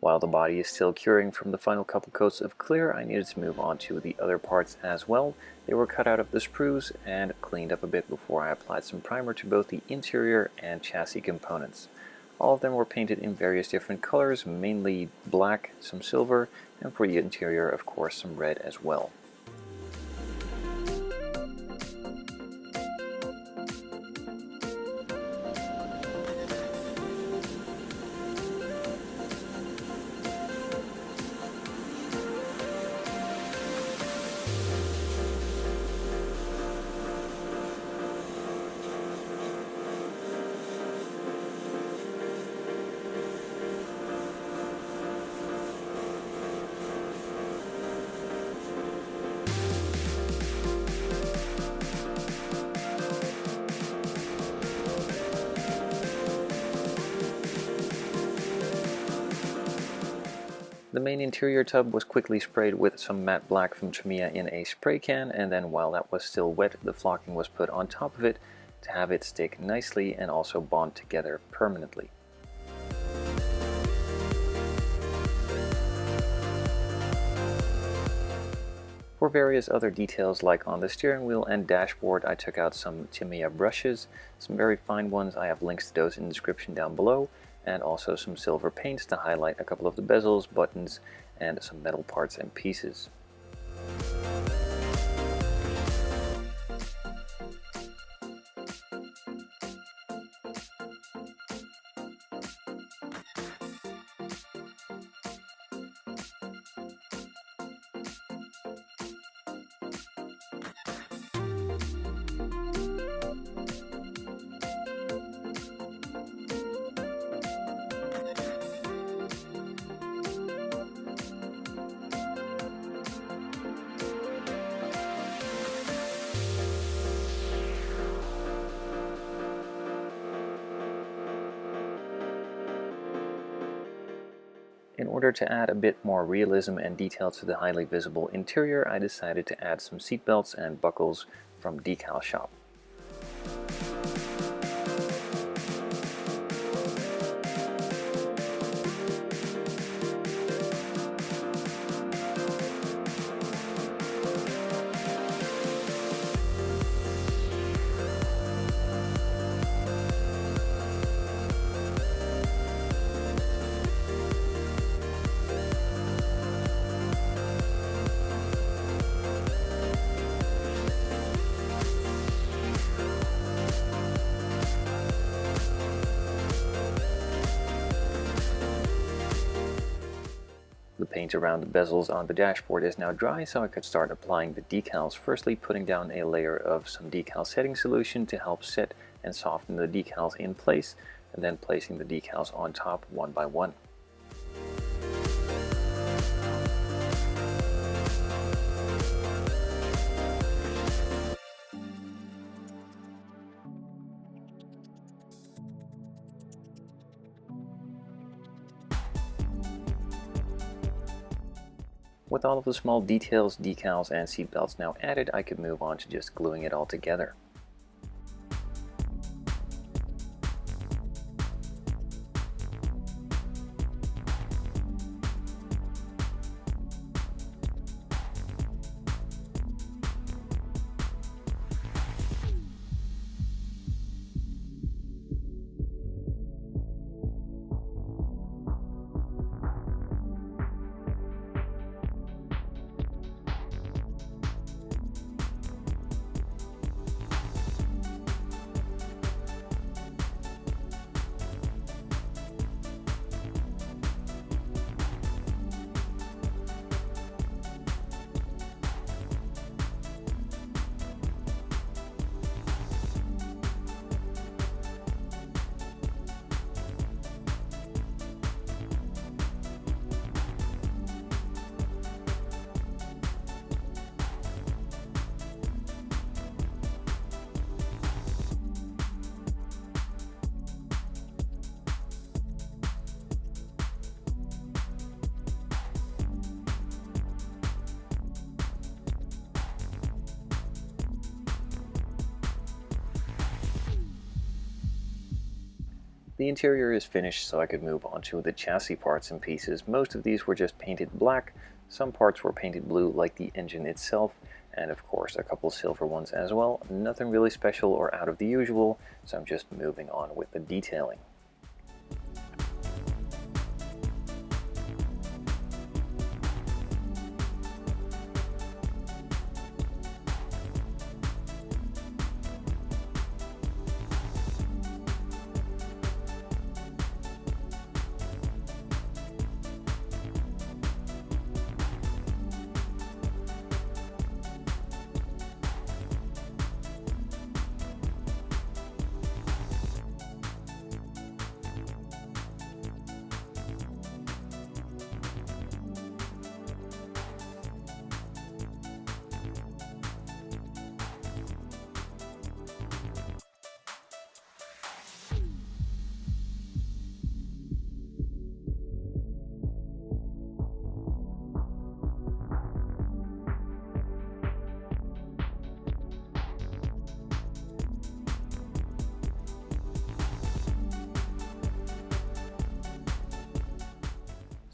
While the body is still curing from the final couple coats of clear, I needed to move on to the other parts as well. They were cut out of the sprues and cleaned up a bit before I applied some primer to both the interior and chassis components. All of them were painted in various different colors, mainly black, some silver, and for the interior, of course, some red as well. The main interior tub was quickly sprayed with some matte black from Tamiya in a spray can, and then while that was still wet, the flocking was put on top of it to have it stick nicely and also bond together permanently. For various other details like on the steering wheel and dashboard, I took out some Tamiya brushes, some very fine ones. I have links to those in the description down below, and also some silver paints to highlight a couple of the bezels, buttons, and some metal parts and pieces. In order to add a bit more realism and detail to the highly visible interior, I decided to add some seat belts and buckles from Decals Shop. The paint around the bezels on the dashboard is now dry, so I could start applying the decals, firstly putting down a layer of some decal setting solution to help set and soften the decals in place, and then placing the decals on top one by one. With all of the small details, decals, and seatbelts now added, I could move on to just gluing it all together. The interior is finished, so I could move on to the chassis parts and pieces. Most of these were just painted black, some parts were painted blue like the engine itself, and of course a couple silver ones as well. Nothing really special or out of the usual, so I'm just moving on with the detailing.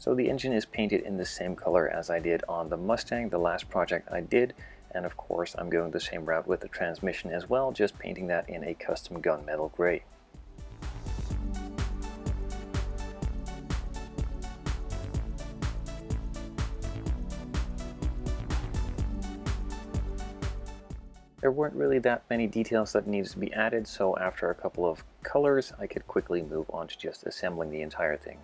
So the engine is painted in the same color as I did on the Mustang, the last project I did, and of course I'm going the same route with the transmission as well, just painting that in a custom gunmetal gray. There weren't really that many details that needed to be added, so after a couple of colors I could quickly move on to just assembling the entire thing.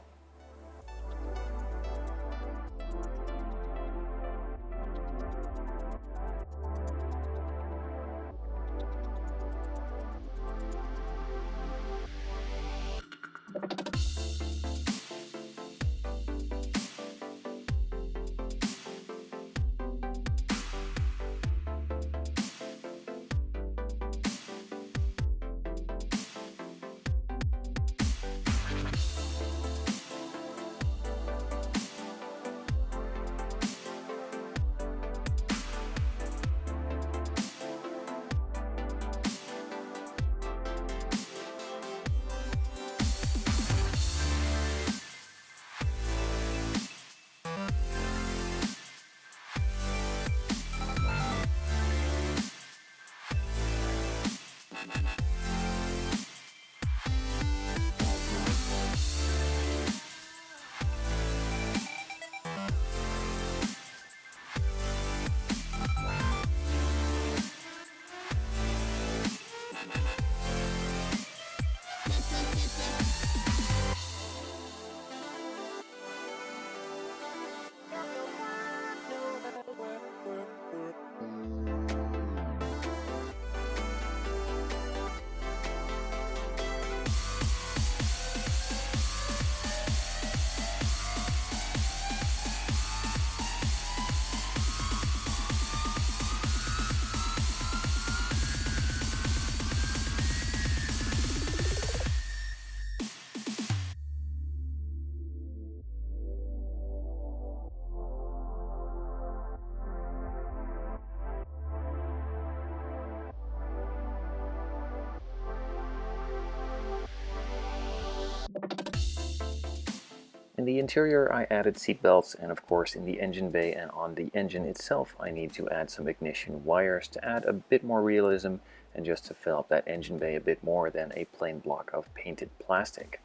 In the interior I added seat belts, and of course in the engine bay and on the engine itself I need to add some ignition wires to add a bit more realism and just to fill up that engine bay a bit more than a plain block of painted plastic.